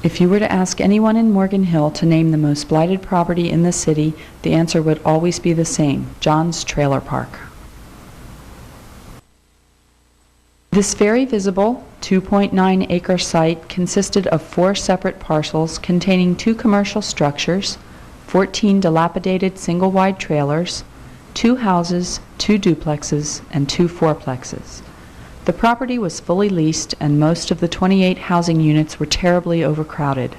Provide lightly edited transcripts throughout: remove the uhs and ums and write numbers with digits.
If you were to ask anyone in Morgan Hill to name the most blighted property in the city, the answer would always be the same: John's Trailer Park. This very visible 2.9-acre site consisted of 4 separate parcels containing 2 commercial structures, 14 dilapidated single-wide trailers, 2 houses, 2 duplexes, and 2 fourplexes. The property was fully leased, and most of the 28 housing units were terribly overcrowded.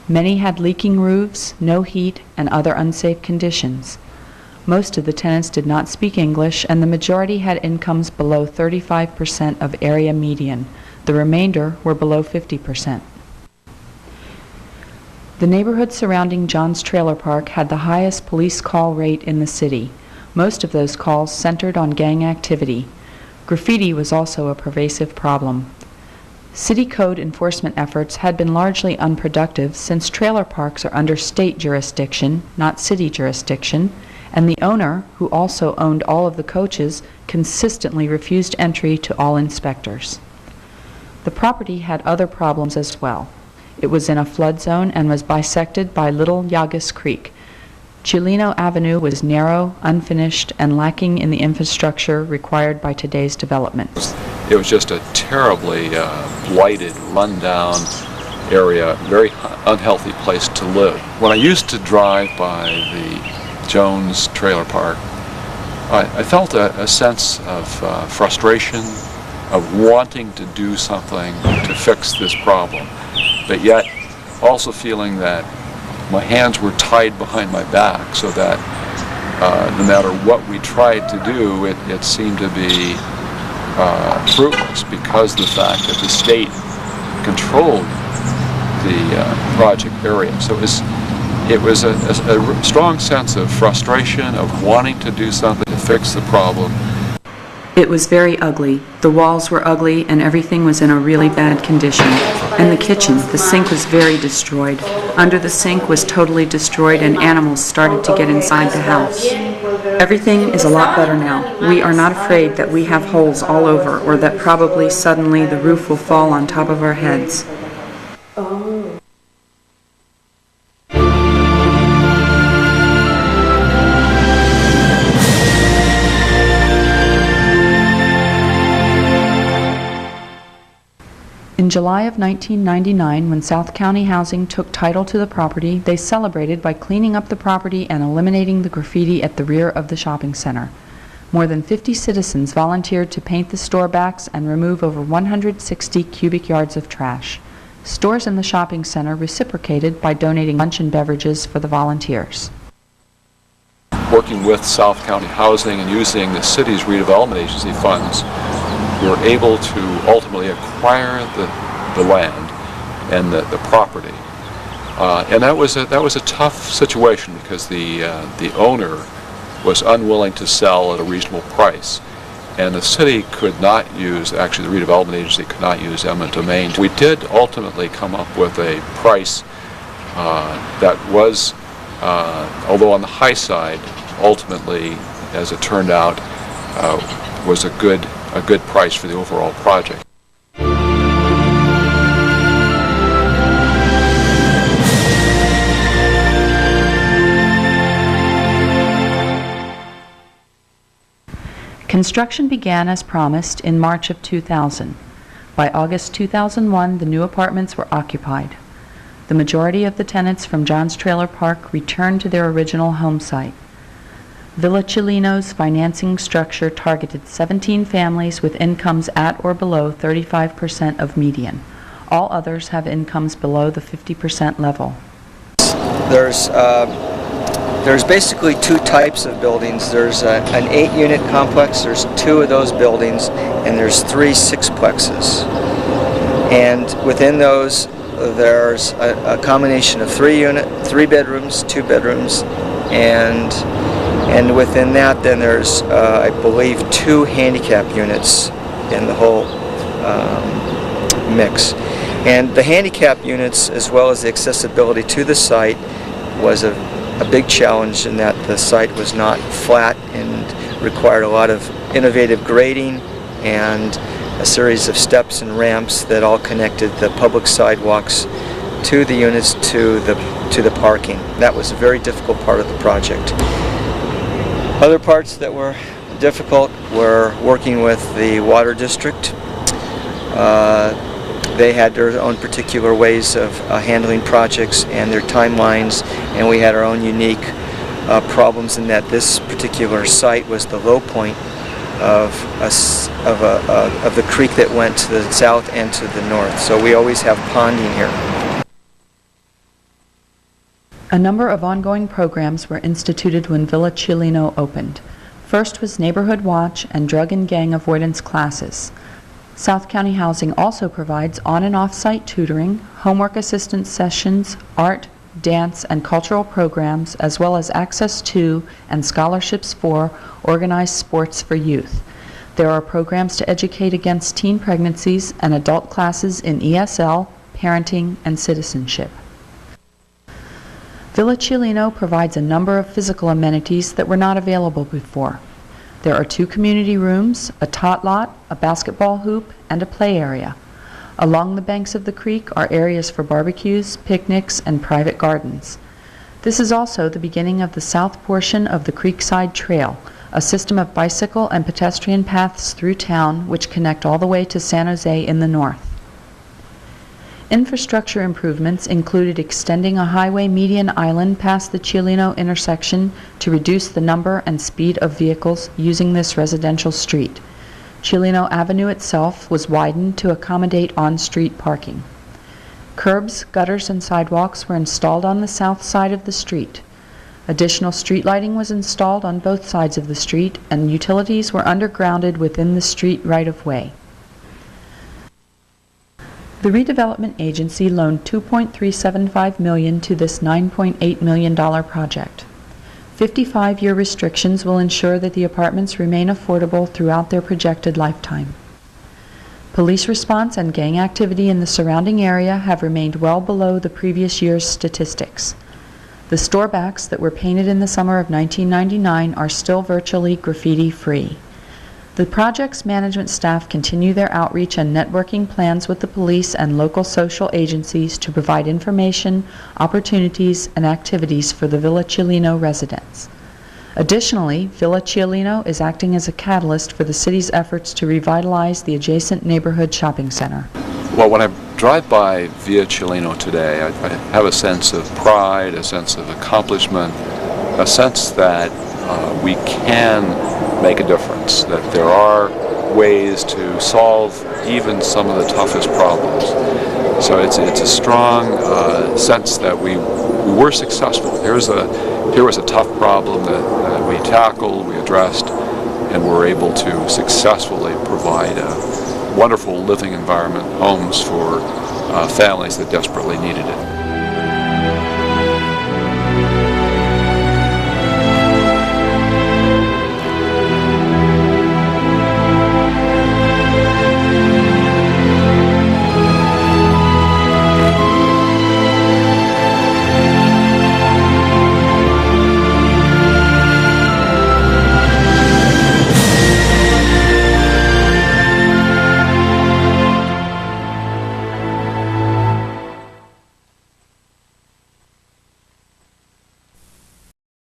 Many had leaking roofs, no heat, and other unsafe conditions. Most of the tenants did not speak English, and the majority had incomes below 35% of area median. The remainder were below 50%. The neighborhood surrounding John's Trailer Park had the highest police call rate in the city. Most of those calls centered on gang activity. Graffiti was also a pervasive problem. City code enforcement efforts had been largely unproductive since trailer parks are under state jurisdiction, not city jurisdiction, and the owner, who also owned all of the coaches, consistently refused entry to all inspectors. The property had other problems as well. It was in a flood zone and was bisected by Little Yagas Creek. Ciolino Avenue was narrow, unfinished, and lacking in the infrastructure required by today's development. It was just a terribly blighted, run-down area, very unhealthy place to live. When I used to drive by the Jones Trailer Park, I felt a sense of frustration, of wanting to do something to fix this problem, but yet also feeling that my hands were tied behind my back, so that no matter what we tried to do, it seemed to be fruitless, because the fact that the state controlled the project area. So it was a strong sense of frustration, of wanting to do something to fix the problem. It was very ugly. The walls were ugly and everything was in a really bad condition. And the kitchen, the sink was very destroyed. Under the sink was totally destroyed and animals started to get inside the house. Everything is a lot better now. We are not afraid that we have holes all over or that probably suddenly the roof will fall on top of our heads. In July of 1999, when South County Housing took title to the property, they celebrated by cleaning up the property and eliminating the graffiti at the rear of the shopping center. More than 50 citizens volunteered to paint the store backs and remove over 160 cubic yards of trash. Stores in the shopping center reciprocated by donating lunch and beverages for the volunteers. Working with South County Housing and using the city's redevelopment agency funds, we were able to ultimately acquire the land and the property, and that was a tough situation, because the owner was unwilling to sell at a reasonable price, and the city could not use, actually the redevelopment agency could not use eminent domain. We did ultimately come up with a price that was, although on the high side, ultimately, as it turned out, was a good price for the overall project. Construction began as promised in March of 2000. By August 2001, the new apartments were occupied. The majority of the tenants from John's Trailer Park returned to their original home site. Villa Ciolino's financing structure targeted 17 families with incomes at or below 35% of median. All others have incomes below the 50% level. There's basically 2 types of buildings. There's an 8-unit complex, there's 2 of those buildings, and there's 3 sixplexes. And within those, there's a combination of 3 bedrooms, 2 bedrooms, and within that, then there's, I believe, 2 handicap units in the whole mix. And the handicap units, as well as the accessibility to the site, was a big challenge in that the site was not flat and required a lot of innovative grading and a series of steps and ramps that all connected the public sidewalks to the units to the parking. That was a very difficult part of the project. Other parts that were difficult were working with the water district. They had their own particular ways of handling projects and their timelines, and we had our own unique problems in that this particular site was the low point of the creek that went to the south and to the north. So we always have ponding here. A number of ongoing programs were instituted when Villa Ciolino opened. First was Neighborhood Watch and Drug and Gang Avoidance classes. South County Housing also provides on- and off-site tutoring, homework assistance sessions, art, dance, and cultural programs, as well as access to and scholarships for organized sports for youth. There are programs to educate against teen pregnancies and adult classes in ESL, parenting, and citizenship. Villa Ciolino provides a number of physical amenities that were not available before. There are 2 community rooms, a tot lot, a basketball hoop, and a play area. Along the banks of the creek are areas for barbecues, picnics, and private gardens. This is also the beginning of the south portion of the Creekside Trail, a system of bicycle and pedestrian paths through town which connect all the way to San Jose in the north. Infrastructure improvements included extending a highway median island past the Ciolino intersection to reduce the number and speed of vehicles using this residential street. Ciolino Avenue itself was widened to accommodate on-street parking. Curbs, gutters, and sidewalks were installed on the south side of the street. Additional street lighting was installed on both sides of the street, and utilities were undergrounded within the street right-of-way. The redevelopment agency loaned $2.375 million to this $9.8 million project. 55-year restrictions will ensure that the apartments remain affordable throughout their projected lifetime. Police response and gang activity in the surrounding area have remained well below the previous year's statistics. The store backs that were painted in the summer of 1999 are still virtually graffiti-free. The project's management staff continue their outreach and networking plans with the police and local social agencies to provide information, opportunities, and activities for the Villa Ciolino residents. Additionally, Villa Ciolino is acting as a catalyst for the city's efforts to revitalize the adjacent neighborhood shopping center. Well, when I drive by Villa Ciolino today, I have a sense of pride, a sense of accomplishment, a sense that we can make a difference, that there are ways to solve even some of the toughest problems. So it's a strong sense that we were successful. Here was a tough problem that we tackled, we addressed, and were able to successfully provide a wonderful living environment, homes for families that desperately needed it.